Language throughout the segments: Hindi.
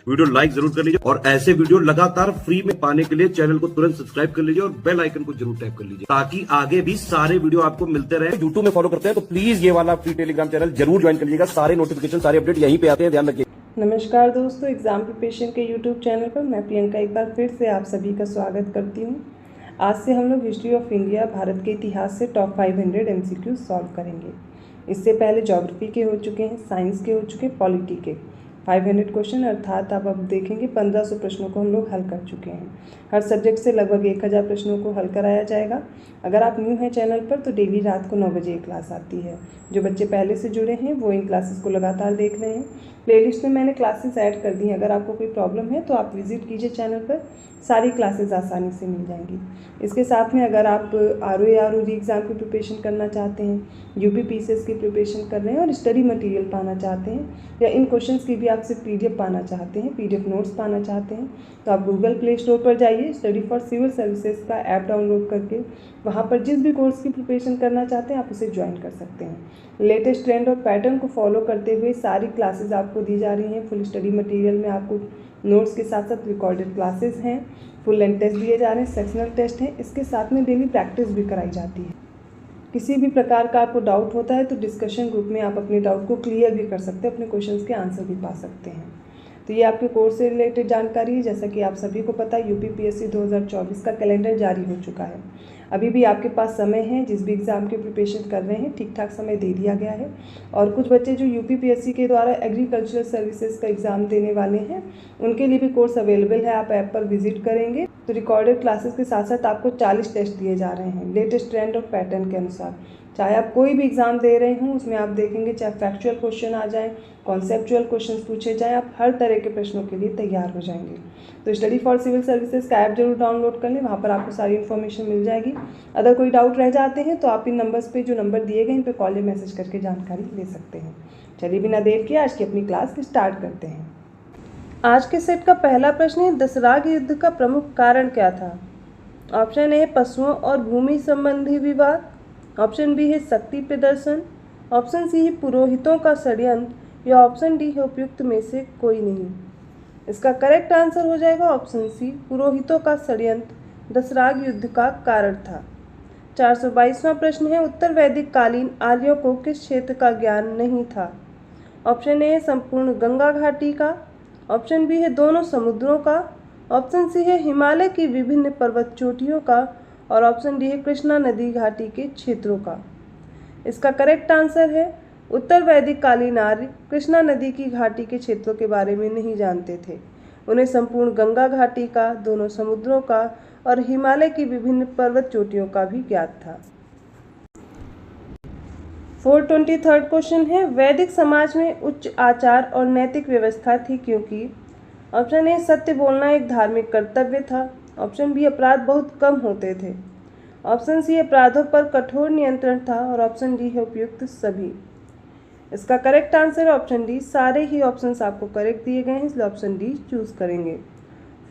वीडियो लाइक जरूर कर लीजिए और ऐसे वीडियो लगातार फ्री में पाने के लिए चैनल को तुरंत सब्सक्राइब कर लीजिए और बेल आइकन को जरूर टैप कर लीजिए ताकि आगे भी सारे वीडियो आपको मिलते रहे। यूट्यूब में फॉलो करते हैं तो प्लीज ये वाला फ्री टेलीग्राम चैनल जरूर ज्वाइन कर लीजिएगा। सारे नोटिफिकेशन सारे अपडेट यहीं पे आते हैं, ध्यान रखिए। नमस्कार दोस्तों, एग्जाम प्रिपरेशन के यूट्यूब चैनल पर मैं प्रियंका एक बार फिर से आप सभी का स्वागत करती हूँ। आज से हम लोग हिस्ट्री ऑफ इंडिया भारत के इतिहास से टॉप 500 MCQ सॉल्व करेंगे। इससे पहले ज्योग्राफी के हो चुके हैं, साइंस के हो चुके हैं, पॉलिटी के 500 क्वेश्चन अर्थात आप अब देखेंगे 1500 प्रश्नों को हम लोग हल कर चुके हैं। हर सब्जेक्ट से लगभग 1000 प्रश्नों को हल कराया जाएगा। अगर आप न्यू हैं चैनल पर तो डेली रात को 9 बजे एक क्लास आती है। जो बच्चे पहले से जुड़े हैं वो इन क्लासेस को लगातार देख रहे हैं। प्लेलिस्ट में मैंने क्लासेस ऐड कर दी हैं। अगर आपको कोई प्रॉब्लम है तो आप विजिट कीजिए चैनल पर, सारी क्लासेस आसानी से मिल जाएंगी। इसके साथ में अगर आप RO या ROD एग्ज़ाम की प्रिपरेशन करना चाहते हैं, UP PCS की प्रिपरेशन कर रहे हैं और स्टडी मटेरियल पाना चाहते हैं या इन क्वेश्चंस की भी आपसे PDF पाना चाहते हैं, PDF नोट्स पाना चाहते हैं, तो आप गूगल प्ले स्टोर पर जाइए, स्टडी फॉर सिविल सर्विसेज का ऐप डाउनलोड करके वहाँ पर जिस भी कोर्स की प्रिपरेशन करना चाहते हैं आप उसे ज्वाइन कर सकते हैं। लेटेस्ट ट्रेंड और पैटर्न को फॉलो करते हुए सारी क्लासेस आपको दी जा रही हैं। फुल स्टडी मटेरियल में आपको नोट्स के साथ साथ रिकॉर्डेड क्लासेस हैं, फुल लेंथ टेस्ट दिए जा रहे हैं, सेक्शनल टेस्ट हैं। इसके साथ में डेली प्रैक्टिस भी कराई जाती है। किसी भी प्रकार का आपको डाउट होता है तो डिस्कशन ग्रुप में आप अपने डाउट को क्लियर भी कर सकते हैं, अपने क्वेश्चंस के आंसर भी पा सकते हैं। तो ये आपके कोर्स से रिलेटेड जानकारी है। जैसा कि आप सभी को पता है UP PSC 2024 का कैलेंडर जारी हो चुका है। अभी भी आपके पास समय है, जिस भी एग्ज़ाम की प्रिपरेशन कर रहे हैं ठीक ठाक समय दे दिया गया है। और कुछ बच्चे जो UP PSC के द्वारा एग्रीकल्चरल सर्विसेज का एग्ज़ाम देने वाले हैं उनके लिए भी कोर्स अवेलेबल है। आप ऐप पर विजिट करेंगे तो रिकॉर्डेड क्लासेस के साथ साथ आपको 40 टेस्ट दिए जा रहे हैं लेटेस्ट ट्रेंड और पैटर्न के अनुसार। चाहे आप कोई भी एग्ज़ाम दे रहे हों उसमें आप देखेंगे चाहे फैक्चुअल क्वेश्चन आ जाएँ, कॉन्सेप्चुअल क्वेश्चन पूछे जाएँ, आप हर तरह के प्रश्नों के लिए तैयार हो जाएंगे। तो स्टडी फॉर सिविल सर्विसेज का ऐप जरूर डाउनलोड कर लें, वहाँ पर आपको सारी इन्फॉर्मेशन मिल जाएगी। अगर कोई डाउट रह जाते हैं तो आप इन नंबर्स पे जो नंबर दिए गए इन पे कॉल या मैसेज करके जानकारी ले सकते हैं। चलिए बिना देर किए आज की अपनी क्लास स्टार्ट करते हैं। आज के सेट का पहला प्रश्न है, दसराग युद्ध का प्रमुख कारण क्या था? ऑप्शन ए है पशुओं और भूमि संबंधी विवाद, ऑप्शन बी है शक्ति प्रदर्शन, ऑप्शन सी है पुरोहितों का षड्यंत्र या ऑप्शन डी है उपयुक्त में से कोई नहीं। इसका करेक्ट आंसर हो जाएगा ऑप्शन सी, पुरोहितों का षड्यंत्र दसराग युद्ध का कारण था। 422वां प्रश्न है, उत्तर वैदिक कालीन आर्यों को किस क्षेत्र का ज्ञान नहीं था? ऑप्शन ए है संपूर्ण गंगा घाटी का, ऑप्शन बी है दोनों समुद्रों का, ऑप्शन सी है हिमालय की विभिन्न पर्वत चोटियों का और ऑप्शन डी है कृष्णा नदी घाटी के क्षेत्रों का। इसका करेक्ट आंसर है उत्तर वैदिक कालीन आर्य कृष्णा नदी की घाटी के क्षेत्रों के बारे में नहीं जानते थे। उन्हें संपूर्ण गंगा घाटी का, दोनों समुद्रों का और हिमालय की विभिन्न पर्वत चोटियों का भी ज्ञात था। 423 क्वेश्चन है, वैदिक समाज में उच्च आचार और नैतिक व्यवस्था थी क्योंकि ऑप्शन ए सत्य बोलना एक धार्मिक कर्तव्य था, ऑप्शन बी अपराध बहुत कम होते थे, ऑप्शन सी अपराधों पर कठोर नियंत्रण था और ऑप्शन डी है उपयुक्त सभी। इसका करेक्ट आंसर है ऑप्शन डी, सारे ही ऑप्शंस आपको करेक्ट दिए गए हैं इसलिए ऑप्शन डी चूज करेंगे।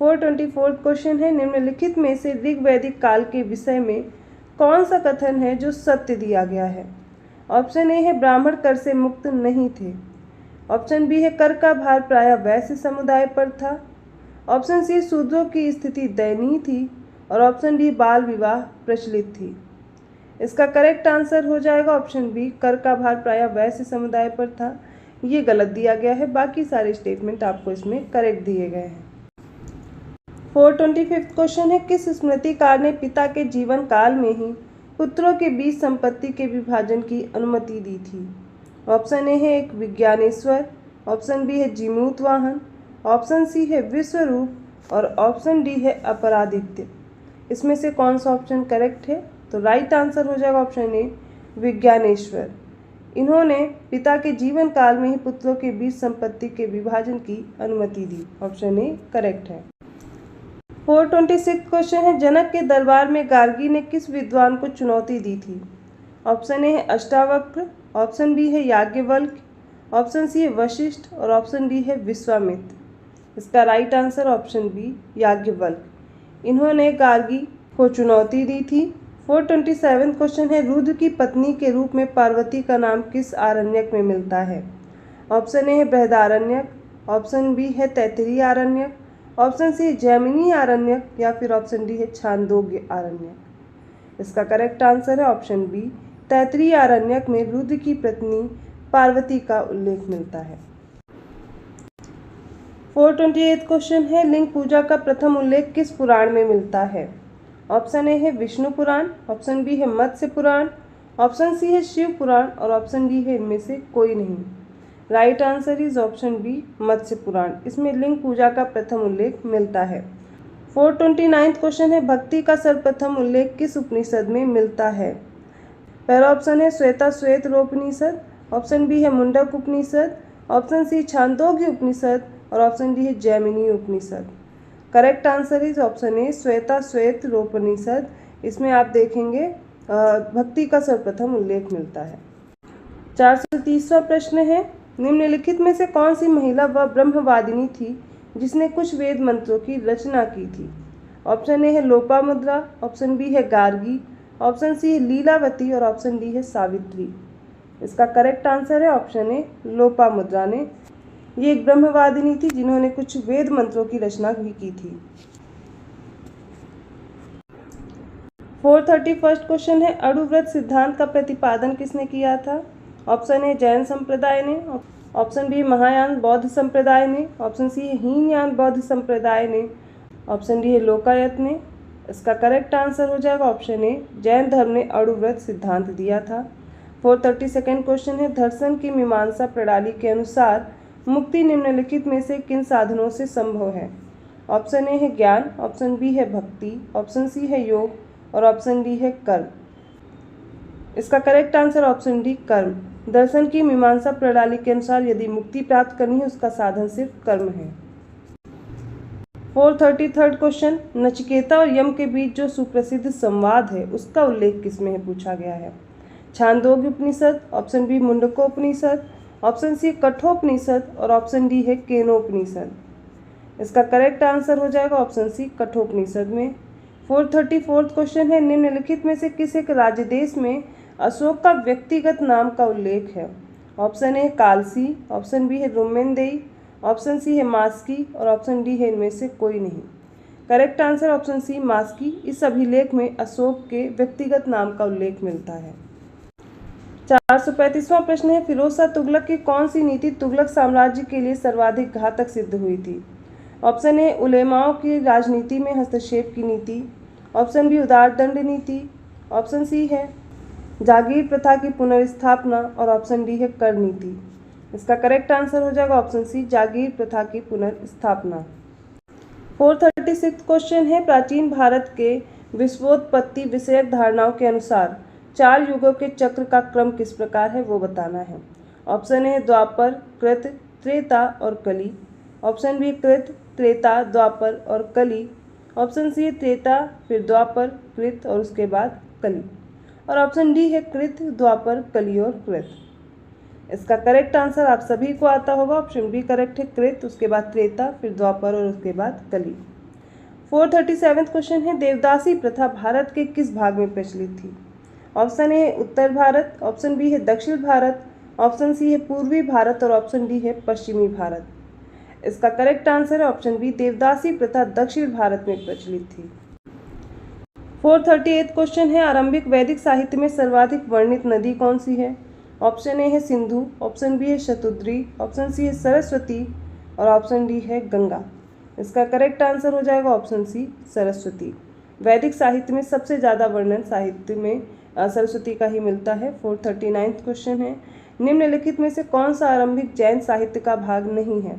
424 क्वेश्चन है, निम्नलिखित में से ऋग्वैदिक काल के विषय में कौन सा कथन है जो सत्य दिया गया है? ऑप्शन ए है ब्राह्मण कर से मुक्त नहीं थे, ऑप्शन बी है कर का भार प्रायः वैश्य समुदाय पर था, ऑप्शन सी शूद्रों की स्थिति दयनीय थी और ऑप्शन डी बाल विवाह प्रचलित थी। इसका करेक्ट आंसर हो जाएगा ऑप्शन बी, कर का भार प्रायः वैश्य समुदाय पर था। ये गलत दिया गया है, बाकी सारे स्टेटमेंट आपको इसमें करेक्ट दिए गए हैं। 425 क्वेश्चन है, किस स्मृतिकार ने पिता के जीवन काल में ही पुत्रों के बीच संपत्ति के विभाजन की अनुमति दी थी? ऑप्शन ए है एक विज्ञानेश्वर, ऑप्शन बी है जीमूतवाहन, ऑप्शन सी है विश्वरूप और ऑप्शन डी है अपरादित्य। इसमें से कौन सा ऑप्शन करेक्ट है? तो राइट आंसर हो जाएगा ऑप्शन ए विज्ञानेश्वर। इन्होंने पिता के जीवन काल में ही पुत्रों के बीच संपत्ति के विभाजन की अनुमति दी। ऑप्शन ए करेक्ट है। 426 क्वेश्चन है, जनक के दरबार में गार्गी ने किस विद्वान को चुनौती दी थी? ऑप्शन ए है अष्टावक्र, ऑप्शन बी है याज्ञवल्क्य, ऑप्शन सी है वशिष्ठ और ऑप्शन डी है विश्वामित्र। इसका right answer option B Yajnavalkya. इन्होंने गार्गी को चुनौती दी थी। 427 क्वेश्चन है, रुद्र की पत्नी के रूप में पार्वती का नाम किस आरण्यक में मिलता है? ऑप्शन ए है बृहदारण्यक, ऑप्शन बी है तैतरीय आरण्यक, ऑप्शन सी जैमिनी आरण्यक या फिर ऑप्शन डी है छांदोग्य आरण्यक। इसका करेक्ट आंसर है ऑप्शन बी तैतरीय आरण्यक में रुद्र की पत्नी पार्वती का उल्लेख मिलता है। 428 क्वेश्चन है, लिंग पूजा का प्रथम उल्लेख किस पुराण में मिलता है? ऑप्शन ए है विष्णु पुराण, ऑप्शन बी है मत्स्य पुराण, ऑप्शन सी है शिव पुराण और ऑप्शन डी है इनमें से कोई नहीं। Right answer is option B Matsya Purana. इसमें लिंग पूजा का प्रथम उल्लेख मिलता है। 429 क्वेश्चन है, भक्ति का सर्वप्रथम उल्लेख किस उपनिषद में मिलता है? पहला ऑप्शन है श्वेता श्वेत रोपनिषद, ऑप्शन बी है मुंडक उपनिषद, ऑप्शन सी छांदोग्य उपनिषद और ऑप्शन डी है Jaimini Upanishad. Correct answer is option A श्वेता श्वेत रोपनिषद। इसमें आप देखेंगे भक्ति का सर्वप्रथम उल्लेख मिलता है। 430वां प्रश्न है, निम्नलिखित में से कौन सी महिला व ब्रह्मवादिनी थी जिसने कुछ वेद मंत्रों की रचना की थी? ऑप्शन ए है लोपामुद्रा, ऑप्शन बी है गार्गी, ऑप्शन सी है लीलावती और ऑप्शन डी है सावित्री। इसका करेक्ट आंसर है ऑप्शन ए लोपामुद्रा ने। ये एक ब्रह्मवादिनी थी जिन्होंने कुछ वेद मंत्रों की रचना भी की थी। 431 क्वेश्चन है, अणुव्रत सिद्धांत का प्रतिपादन किसने किया था? ऑप्शन ए जैन संप्रदाय ने, ऑप्शन बी महायान बौद्ध संप्रदाय ने, ऑप्शन सी है हीनयान बौद्ध संप्रदाय ने, ऑप्शन डी है लोकायत ने। इसका करेक्ट आंसर हो जाएगा ऑप्शन ए जैन धर्म ने अणुव्रत सिद्धांत दिया था। 432 क्वेश्चन है, दर्शन की मीमांसा प्रणाली के अनुसार मुक्ति निम्नलिखित में से किन साधनों से संभव है? ऑप्शन ए है ज्ञान, ऑप्शन बी है भक्ति, ऑप्शन सी है योग और ऑप्शन डी है कर्म। इसका करेक्ट आंसर ऑप्शन डी कर्म। दर्शन की मीमांसा प्रणाली के अनुसार यदि मुक्ति प्राप्त करनी है उसका साधन सिर्फ कर्म है। 433 क्वेश्चन, नचिकेता और यम के बीच जो सुप्रसिद्ध संवाद है उसका उल्लेख किसमें है पूछा गया है? Chandogya Upanishad, option B Mundakopanishad, option C Kathopanishad और ऑप्शन डी है केनोपनिषद। इसका करेक्ट आंसर हो जाएगा ऑप्शन सी कठोपनिषद में। 434 क्वेश्चन है, निम्नलिखित में से किस एक राज्य देश में अशोक का व्यक्तिगत नाम का उल्लेख है? Option A Kalsi, option B है रुमेनदेई, ऑप्शन सी है मास्की और ऑप्शन डी है इनमें से कोई नहीं। करेक्ट आंसर ऑप्शन सी मास्की। इस अभिलेख में अशोक के व्यक्तिगत नाम का उल्लेख मिलता है। 435वां प्रश्न है, फिरोज शाह तुगलक की कौन सी नीति तुगलक साम्राज्य के लिए सर्वाधिक घातक सिद्ध हुई थी? ऑप्शन ए उलेमाओं की राजनीति में हस्तक्षेप की नीति, ऑप्शन बी उदार दंड नीति, ऑप्शन सी है जागीर प्रथा की पुनर्स्थापना और ऑप्शन डी है कर नीति। इसका करेक्ट आंसर हो जाएगा ऑप्शन सी जागीर प्रथा की पुनर्स्थापना। 436 क्वेश्चन है, प्राचीन भारत के विश्वोत्पत्ति विषयक धारणाओं के अनुसार 4 युगों के चक्र का क्रम किस प्रकार है वो बताना है। ऑप्शन ए द्वापर, कृत, त्रेता और कली, ऑप्शन बी कृत, त्रेता, द्वापर और कली, ऑप्शन सी त्रेता फिर द्वापर, कृत और उसके बाद कली और ऑप्शन डी है कृत, द्वापर, कली और कृत। इसका करेक्ट आंसर आप सभी को आता होगा, ऑप्शन बी करेक्ट है कृत, उसके बाद त्रेता फिर द्वापर और उसके बाद कली। 437 क्वेश्चन है, देवदासी प्रथा भारत के किस भाग में प्रचलित थी? ऑप्शन ए है उत्तर भारत, ऑप्शन बी है दक्षिण भारत, ऑप्शन सी है पूर्वी भारत और ऑप्शन डी है पश्चिमी भारत। इसका करेक्ट आंसर है ऑप्शन बी देवदासी प्रथा दक्षिण भारत में प्रचलित थी। 438 क्वेश्चन है, आरंभिक वैदिक साहित्य में सर्वाधिक वर्णित नदी कौन सी है? ऑप्शन ए है सिंधु, ऑप्शन बी है शतुद्री, ऑप्शन सी है सरस्वती और ऑप्शन डी है गंगा। इसका करेक्ट आंसर हो जाएगा ऑप्शन सी सरस्वती। वैदिक साहित्य में सबसे ज़्यादा वर्णन साहित्य में सरस्वती का ही मिलता है। 439 क्वेश्चन है, निम्नलिखित में से कौन सा आरंभिक जैन साहित्य का भाग नहीं है?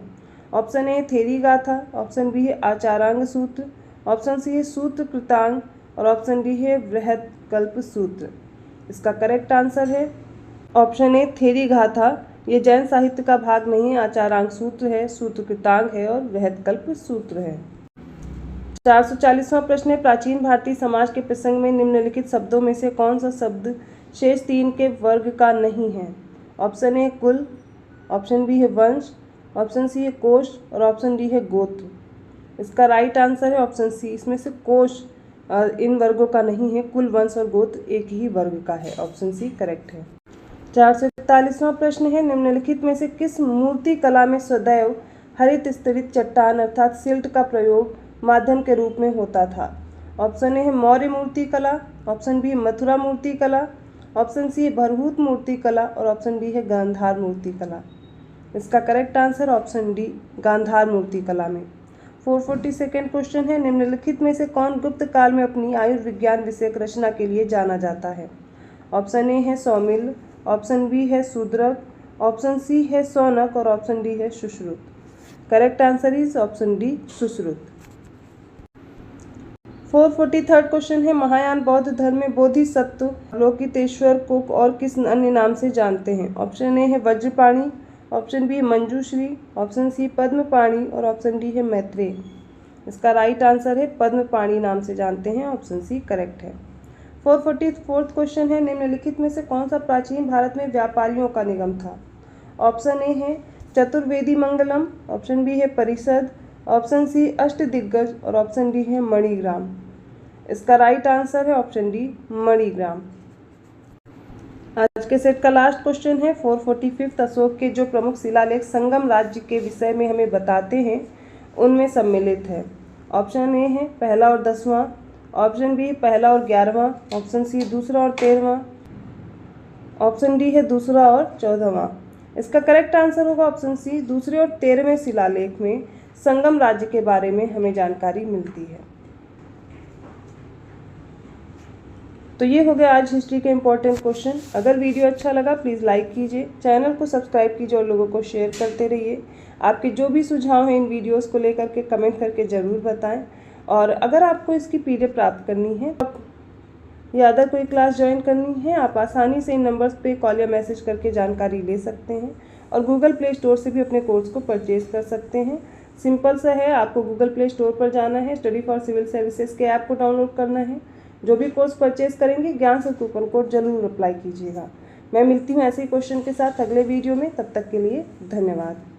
ऑप्शन ए थेरी गाथा, ऑप्शन बी है आचारांग सूत्र, ऑप्शन सी है सूत्र कृतांग और ऑप्शन डी है बृहद कल्प सूत्र। इसका करेक्ट आंसर है ऑप्शन ए थेरी गाथा। ये जैन साहित्य का भाग नहीं है, आचारांग सूत्र है, सूत्र कृतांग है और बृहद कल्प सूत्र है। 440वां प्रश्न है, प्राचीन भारतीय समाज के प्रसंग में निम्नलिखित शब्दों में से कौन सा शब्द शेष 3 के वर्ग का नहीं है? ऑप्शन ए कुल, ऑप्शन बी है वंश, ऑप्शन सी है कोश और ऑप्शन डी है गोत्र। इसका राइट आंसर है ऑप्शन सी। इसमें से कोश इन वर्गों का नहीं है, कुल, वंश और गोत्र एक ही वर्ग का है। ऑप्शन सी करेक्ट है। 441वां प्रश्न है, निम्नलिखित में से किस मूर्ति कला में सदैव हरित स्तरित चट्टान अर्थात सिल्ट का प्रयोग माध्यम के रूप में होता था? ऑप्शन ए है मौर्य मूर्ति कला, ऑप्शन बी मथुरा मूर्ति कला, ऑप्शन सी है भरहूत मूर्ति कला और ऑप्शन डी है गांधार मूर्ति कला। इसका correct answer option D Gandhara मूर्ति कला में। 442 क्वेश्चन है, निम्नलिखित में से कौन गुप्त काल में अपनी आयुर्विज्ञान विषयक रचना के लिए जाना जाता है? ऑप्शन ए है सौमिल, ऑप्शन बी है शूद्रक, ऑप्शन सी है शौनक और ऑप्शन डी है Sushruta. Correct answer is option D Sushruta. 443 question है, महायान बौद्ध धर्म में बोधिसत्व अवलोकितेश्वर को और किस अन्य नाम से जानते हैं? ऑप्शन ए है Vajrapani, option B Manjushri, option C Padmapani और ऑप्शन डी है मैत्रेय। इसका राइट आंसर है पद्मपाणि नाम से जानते हैं, ऑप्शन सी करेक्ट है। 444 क्वेश्चन है, निम्नलिखित में से कौन सा प्राचीन भारत में व्यापारियों का निगम था? ऑप्शन ए है चतुर्वेदी मंगलम, ऑप्शन बी है परिषद, ऑप्शन सी अष्टदिग्गज और ऑप्शन डी है मणिग्राम। इसका राइट आंसर है ऑप्शन डी मणिग्राम। आज के सेट का लास्ट क्वेश्चन है 445 अशोक के जो प्रमुख शिलालेख संगम राज्य के विषय में हमें बताते हैं उनमें सम्मिलित है। ऑप्शन ए है पहला और 10वां, ऑप्शन बी पहला और 11वां, ऑप्शन सी दूसरा और 13वां, ऑप्शन डी है दूसरा और 14वां। इसका करेक्ट आंसर होगा ऑप्शन सी दूसरे और 13वें शिलालेख में संगम राज्य के बारे में हमें जानकारी मिलती है। तो ये हो गया आज हिस्ट्री के इम्पोर्टेंट क्वेश्चन। अगर वीडियो अच्छा लगा प्लीज़ लाइक कीजिए, चैनल को सब्सक्राइब कीजिए और लोगों को शेयर करते रहिए। आपके जो भी सुझाव हैं इन वीडियोस को लेकर के कमेंट करके ज़रूर बताएं। और अगर आपको इसकी PDF प्राप्त करनी है या अदर कोई क्लास ज्वाइन करनी है, आप आसानी से इन नंबर्स पे कॉल या मैसेज करके जानकारी ले सकते हैं और गूगल प्ले स्टोर से भी अपने कोर्स को परचेज कर सकते हैं। सिंपल सा है, आपको गूगल प्ले स्टोर पर जाना है, स्टडी फॉर सिविल सर्विसेज के ऐप को डाउनलोड करना है। जो भी कोर्स परचेज करेंगे ज्ञान से कूपन कोड जरूर अप्लाई कीजिएगा। मैं मिलती हूँ ऐसे ही क्वेश्चन के साथ अगले वीडियो में, तब तक के लिए धन्यवाद।